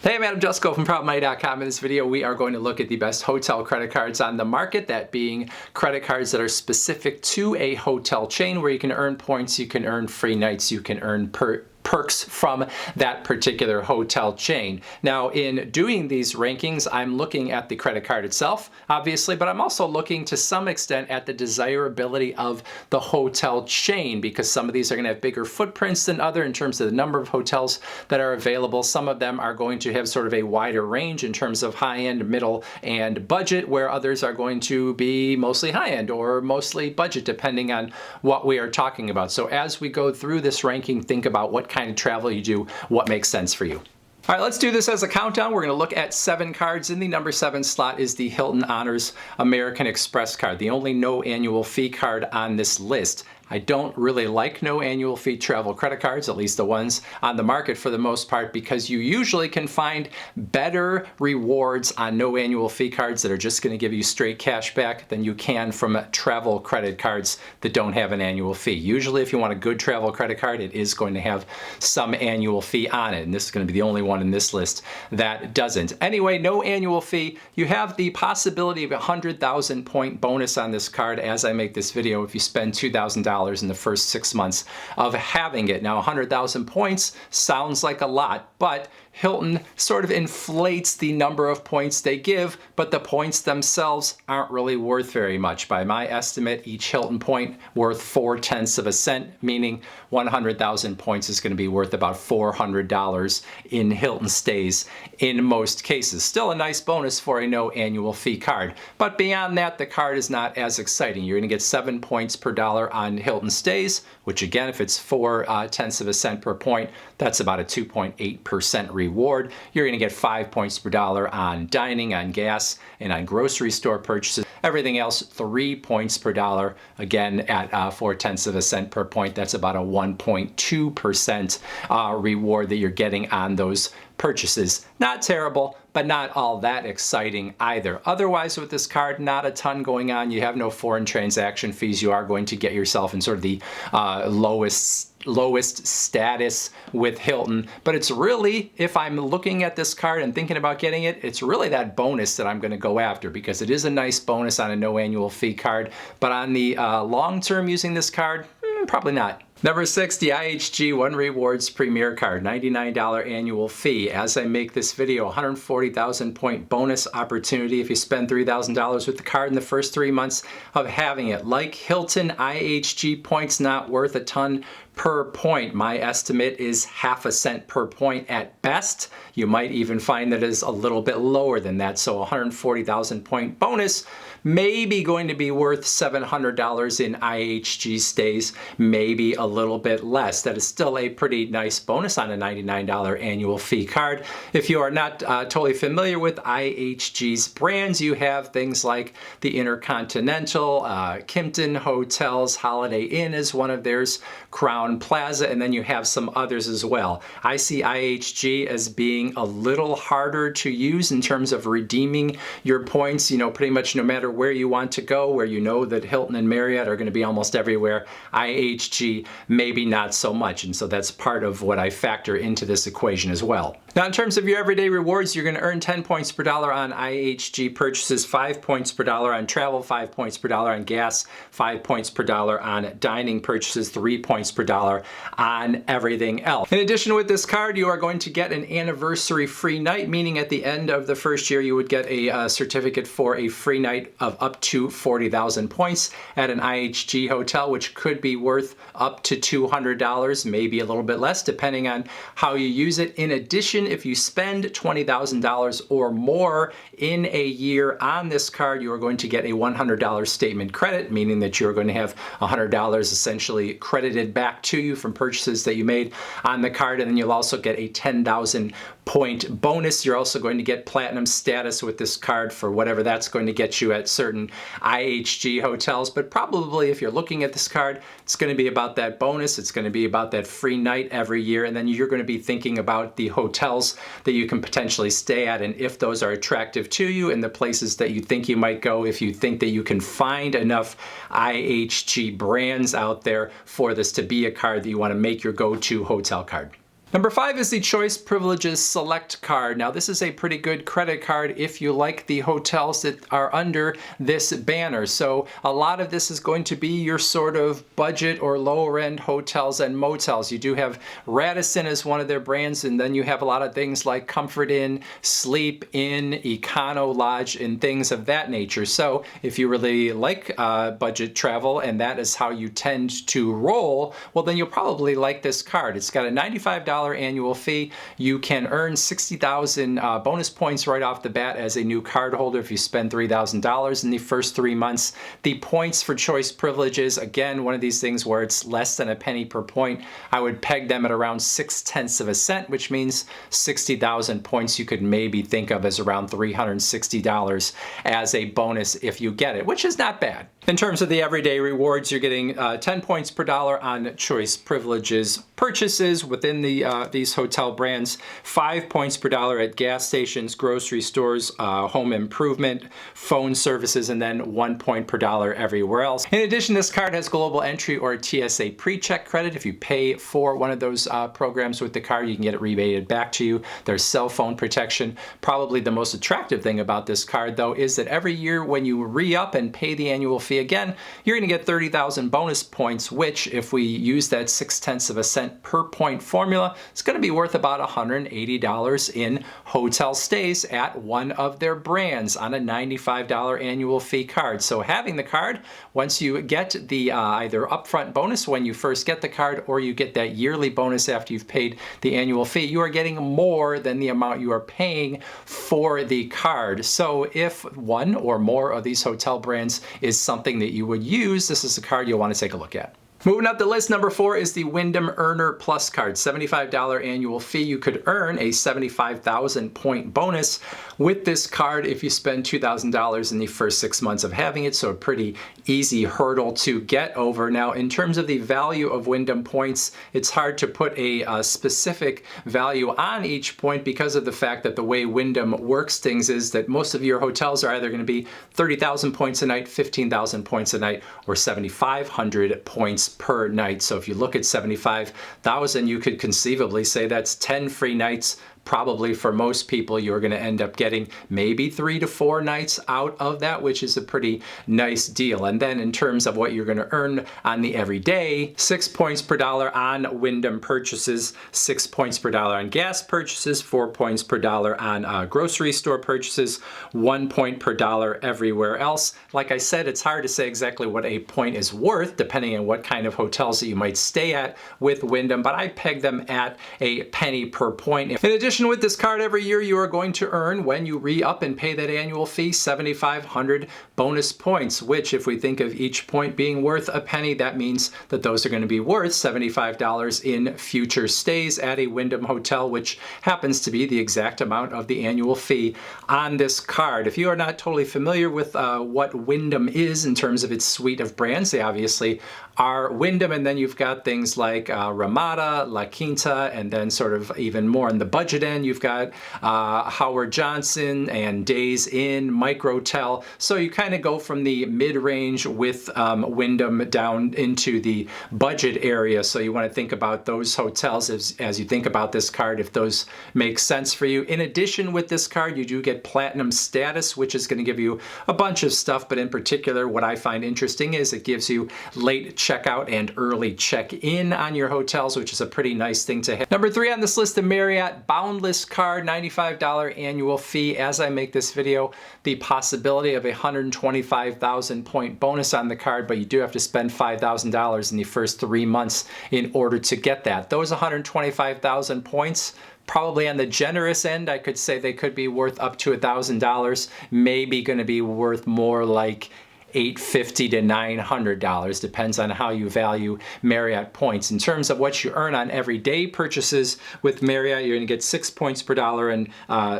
Hey, I'm Jusko from ProudMoney.com. In this video, we are going to look at the best hotel credit cards on the market, that being credit cards that are specific to a hotel chain where you can earn points, you can earn free nights, you can earn perks from that particular hotel chain. Now, in doing these rankings, I'm looking at the credit card itself, obviously, but I'm also looking to some extent at the desirability of the hotel chain, because some of these are going to have bigger footprints than other in terms of the number of hotels that are available. Some of them are going to have sort of a wider range in terms of high-end, middle, and budget, where others are going to be mostly high-end or mostly budget, depending on what we are talking about. So as we go through this ranking, think about what kind of travel you do, what makes sense for you. All right, let's do this as a countdown. We're going to look at 7 cards. In the number 7 slot is the Hilton Honors American Express card, the only no annual fee card on this list. I don't really like no annual fee travel credit cards, at least the ones on the market for the most part, because you usually can find better rewards on no annual fee cards that are just going to give you straight cash back than you can from travel credit cards that don't have an annual fee. Usually, if you want a good travel credit card, it is going to have some annual fee on it, and this is going to be the only one in this list that doesn't. Anyway, no annual fee. You have the possibility of a 100,000 point bonus on this card as I make this video if you spend $2,000 in the first 6 months of having it. Now, 100,000 points sounds like a lot, but Hilton sort of inflates the number of points they give, but the points themselves aren't really worth very much. By my estimate, each Hilton point worth 0.4 of a cent, meaning 100,000 points is going to be worth about $400 in Hilton stays in most cases. Still a nice bonus for a no annual fee card. But beyond that, the card is not as exciting. You're going to get 7 points per dollar on Hilton stays, which again, if it's 0.4 of a cent per point, that's about a 2.8% reward. You're going to get 5 points per dollar on dining, on gas, and on grocery store purchases. Everything else, 3 points per dollar. Again, at 0.4 of a cent per point, that's about a 1.2% reward that you're getting on those purchases. Not terrible, but not all that exciting either. Otherwise, with this card, not a ton going on. You have no foreign transaction fees. You are going to get yourself in sort of the lowest status with Hilton, but it's really, if I'm looking at this card and thinking about getting it, it's really that bonus that I'm going to go after, because it is a nice bonus on a no annual fee card, but on the long term using this card, probably not. Number 6, the IHG One Rewards Premier Card, $99 annual fee. As I make this video, 140,000 point bonus opportunity if you spend $3,000 with the card in the first 3 months of having it. Like Hilton, IHG points not worth a ton per point. My estimate is 0.5 cent per point at best. You might even find that it is a little bit lower than that. So 140,000 point bonus may be going to be worth $700 in IHG stays, maybe a little bit less. That is still a pretty nice bonus on a $99 annual fee card. If you are not totally familiar with IHG's brands, you have things like the Intercontinental, Kimpton Hotels, Holiday Inn is one of theirs, Crown Plaza, and then you have some others as well. I see IHG as being a little harder to use in terms of redeeming your points, pretty much no matter where you want to go, where you know that Hilton and Marriott are going to be almost everywhere. IHG, maybe not so much, and so that's part of what I factor into this equation as well. Now, in terms of your everyday rewards, you're going to earn 10 points per dollar on IHG purchases, 5 points per dollar on travel, 5 points per dollar on gas, 5 points per dollar on dining purchases, 3 points per dollar on everything else. In addition, with this card, you are going to get an anniversary free night, meaning at the end of the first year, you would get a certificate for a free night of up to 40,000 points at an IHG hotel, which could be worth up to $200, maybe a little bit less, depending on how you use it. In addition, if you spend $20,000 or more in a year on this card, you are going to get a $100 statement credit, meaning that you're going to have $100 essentially credited back to you from purchases that you made on the card, and then you'll also get a 10,000 point bonus. You're also going to get platinum status with this card for whatever that's going to get you at certain IHG hotels, but probably if you're looking at this card, it's going to be about that bonus, it's going to be about that free night every year, and then you're going to be thinking about the hotels that you can potentially stay at, and if those are attractive to you, and the places that you think you might go, if you think that you can find enough IHG brands out there for this to be a card that you want to make your go-to hotel card. Number 5 is the Choice Privileges Select card. Now this is a pretty good credit card if you like the hotels that are under this banner. So a lot of this is going to be your sort of budget or lower end hotels and motels. You do have Radisson as one of their brands, and then you have a lot of things like Comfort Inn, Sleep Inn, Econo Lodge, and things of that nature. So if you really like budget travel and that is how you tend to roll, well then you'll probably like this card. It's got a $95 annual fee. You can earn 60,000 bonus points right off the bat as a new card holder if you spend $3,000 in the first 3 months. The points for Choice Privileges, again, one of these things where it's less than a penny per point. I would peg them at around 0.6 of a cent, which means 60,000 points you could maybe think of as around $360 as a bonus if you get it, which is not bad. In terms of the everyday rewards, you're getting 10 points per dollar on Choice Privileges purchases within these hotel brands, 5 points per dollar at gas stations, grocery stores, home improvement, phone services, and then 1 point per dollar everywhere else. In addition, this card has global entry or TSA pre-check credit. If you pay for one of those programs with the card, you can get it rebated back to you. There's cell phone protection. Probably the most attractive thing about this card, though, is that every year when you re-up and pay the annual fee again, you're going to get 30,000 bonus points, which if we use that 0.6 of a cent per point formula, it's going to be worth about $180 in hotel stays at one of their brands on a $95 annual fee card. So having the card, once you get the either upfront bonus when you first get the card or you get that yearly bonus after you've paid the annual fee, you are getting more than the amount you are paying for the card. So if one or more of these hotel brands is something that you would use, this is a card you'll want to take a look at. Moving up the list, number 4 is the Wyndham Earner Plus card. $75 annual fee. You could earn a 75,000 point bonus with this card if you spend $2,000 in the first 6 months of having it, so a pretty easy hurdle to get over. Now, in terms of the value of Wyndham points, it's hard to put a specific value on each point because of the fact that the way Wyndham works things is that most of your hotels are either going to be 30,000 points a night, 15,000 points a night, or 7,500 points per night. So if you look at 75,000, you could conceivably say that's 10 free nights. Probably for most people, you're going to end up getting maybe 3 to 4 nights out of that, which is a pretty nice deal. And then in terms of what you're going to earn on the everyday, 6 points per dollar on Wyndham purchases, 6 points per dollar on gas purchases, 4 points per dollar on grocery store purchases, 1 point per dollar everywhere else. Like I said, it's hard to say exactly what a point is worth depending on what kind of hotels that you might stay at with Wyndham, but I peg them at a penny per point. In addition, with this card, every year you are going to earn, when you re-up and pay that annual fee, 7,500 bonus points, which if we think of each point being worth a penny, that means that those are going to be worth $75 in future stays at a Wyndham hotel, which happens to be the exact amount of the annual fee on this card. If you are not totally familiar with what Wyndham is in terms of its suite of brands, they obviously are Wyndham, and then you've got things like Ramada, La Quinta, and then sort of even more on the budget end, you've got Howard Johnson and Days Inn, Microtel. So you kind of go from the mid-range with Wyndham down into the budget area. So you want to think about those hotels as you think about this card, if those make sense for you. In addition, with this card, you do get platinum status, which is going to give you a bunch of stuff, but in particular, what I find interesting is it gives you late checkout and early check-in on your hotels, which is a pretty nice thing to have. Number 3 on this list, the Marriott Boundless card, $95 annual fee. As I make this video, the possibility of a 125,000 point bonus on the card, but you do have to spend $5,000 in the first 3 months in order to get that. Those 125,000 points, probably on the generous end, I could say they could be worth up to $1,000, maybe going to be worth more like $850 to $900, depends on how you value Marriott points. In terms of what you earn on everyday purchases with Marriott, you're going to get 6 points per dollar in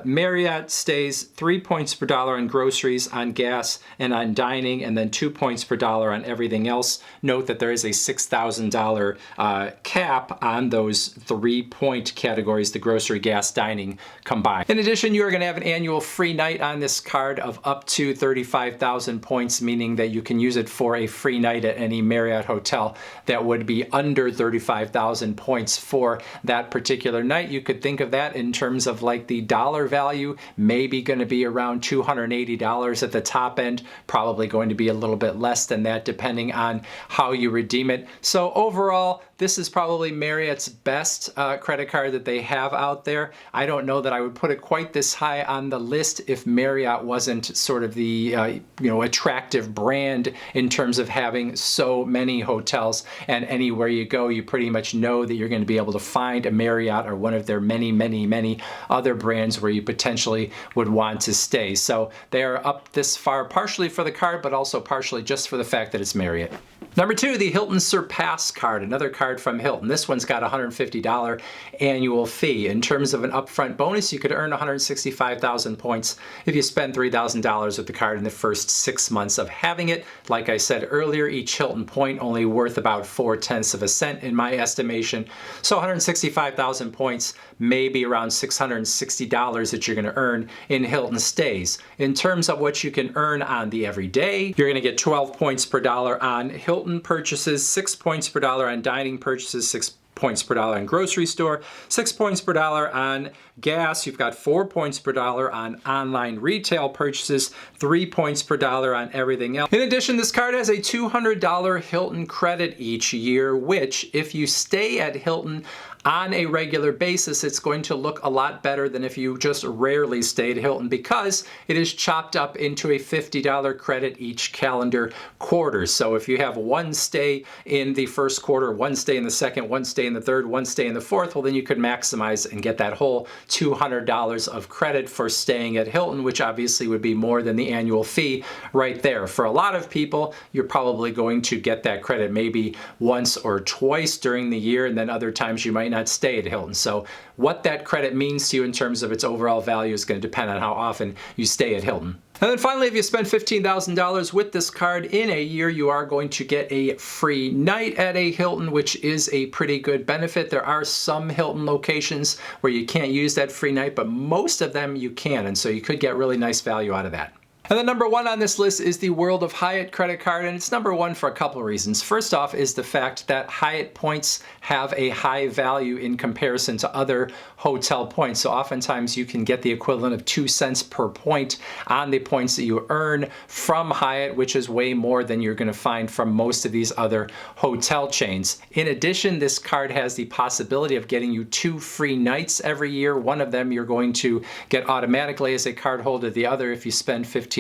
Marriott stays, 3 points per dollar on groceries, on gas, and on dining, and then 2 points per dollar on everything else. Note that there is a $6,000 cap on those 3-point categories, the grocery, gas, dining combined. In addition, you are going to have an annual free night on this card of up to 35,000 points, meaning meaning that you can use it for a free night at any Marriott hotel that would be under 35,000 points for that particular night. You could think of that in terms of like the dollar value, maybe going to be around $280 at the top end, probably going to be a little bit less than that depending on how you redeem it. So overall, this is probably Marriott's best credit card that they have out there. I don't know that I would put it quite this high on the list if Marriott wasn't sort of the attractive brand in terms of having so many hotels, and anywhere you go you pretty much know that you're going to be able to find a Marriott or one of their many other brands where you potentially would want to stay. So they are up this far partially for the card, but also partially just for the fact that it's Marriott. Number 2, the Hilton Surpass card, another card from Hilton. This one's got a $150 annual fee. In terms of an upfront bonus, you could earn 165,000 points if you spend $3,000 with the card in the first 6 months of having it. Like I said earlier, each Hilton point only worth about 0.4 of a cent in my estimation. So 165,000 points, maybe around $660 that you're going to earn in Hilton stays. In terms of what you can earn on the everyday, you're going to get 12 points per dollar on Hilton purchases, 6 points per dollar on dining purchases, 6 points per dollar on grocery store, 6 points per dollar on gas. You've got 4 points per dollar on online retail purchases, 3 points per dollar on everything else. In addition, this card has a $200 Hilton credit each year, which if you stay at Hilton on a regular basis, it's going to look a lot better than if you just rarely stay at Hilton, because it is chopped up into a $50 credit each calendar quarter. So if you have one stay in the first quarter, one stay in the second, one stay in the third, one stay in the fourth, well then you could maximize and get that whole $200 of credit for staying at Hilton, which obviously would be more than the annual fee right there. For a lot of people, you're probably going to get that credit maybe once or twice during the year, and then other times you might not stay at Hilton. So what that credit means to you in terms of its overall value is going to depend on how often you stay at Hilton. And then finally, if you spend $15,000 with this card in a year, you are going to get a free night at a Hilton, which is a pretty good benefit. There are some Hilton locations where you can't use that free night, but most of them you can, and so you could get really nice value out of that. And then number 1 on this list is the World of Hyatt credit card, and it's number 1 for a couple of reasons. First off is the fact that Hyatt points have a high value in comparison to other hotel points. So oftentimes you can get the equivalent of 2 cents per point on the points that you earn from Hyatt, which is way more than you're going to find from most of these other hotel chains. In addition, this card has the possibility of getting you 2 free nights every year. One of them you're going to get automatically as a card holder. The other, if you spend $15,000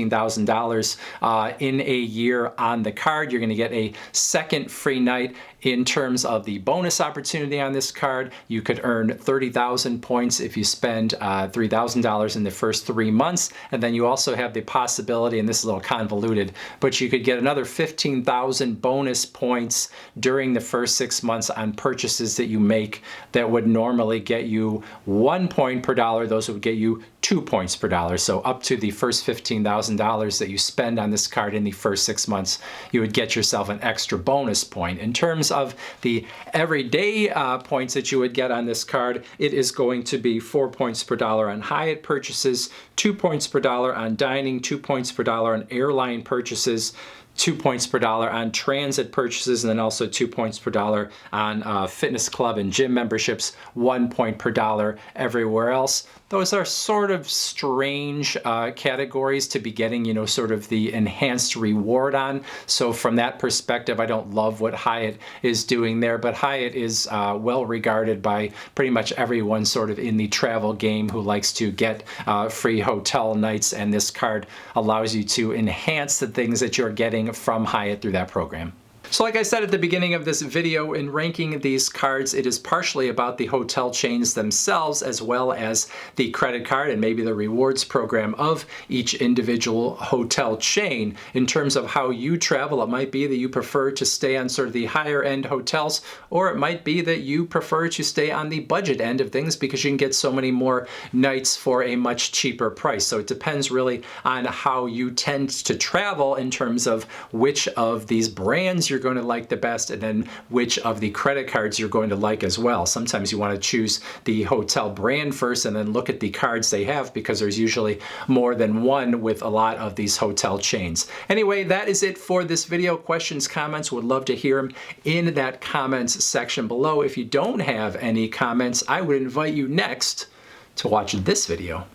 in a year on the card, you're going to get a second free night. In terms of the bonus opportunity on this card, you could earn 30,000 points if you spend $3,000 in the first 3 months, and then you also have the possibility, and this is a little convoluted, but you could get another 15,000 bonus points during the first 6 months on purchases that you make that would normally get you 1 point per dollar. Those would get you 2 points per dollar. So up to the first $15,000 that you spend on this card in the first 6 months, you would get yourself an extra bonus point. In terms of the everyday points that you would get on this card, it is going to be 4 points per dollar on Hyatt purchases, 2 points per dollar on dining, 2 points per dollar on airline purchases, 2 points per dollar on transit purchases, and then also 2 points per dollar on fitness club and gym memberships, 1 point per dollar everywhere else. Those are sort of strange categories to be getting, you know, sort of the enhanced reward on. So from that perspective, I don't love what Hyatt is doing there, but Hyatt is well regarded by pretty much everyone sort of in the travel game who likes to get free hotel nights, and this card allows you to enhance the things that you're getting from Hyatt through that program. So like I said at the beginning of this video, in ranking these cards, it is partially about the hotel chains themselves as well as the credit card and maybe the rewards program of each individual hotel chain. In terms of how you travel, it might be that you prefer to stay on sort of the higher end hotels, or it might be that you prefer to stay on the budget end of things because you can get so many more nights for a much cheaper price. So it depends really on how you tend to travel in terms of which of these brands you're you're going to like the best, and then which of the credit cards you're going to like as well. Sometimes you want to choose the hotel brand first and then look at the cards they have, because there's usually more than one with a lot of these hotel chains. Anyway, that is it for this video. Questions, comments, would love to hear them in that comments section below. If you don't have any comments, I would invite you next to watch this video.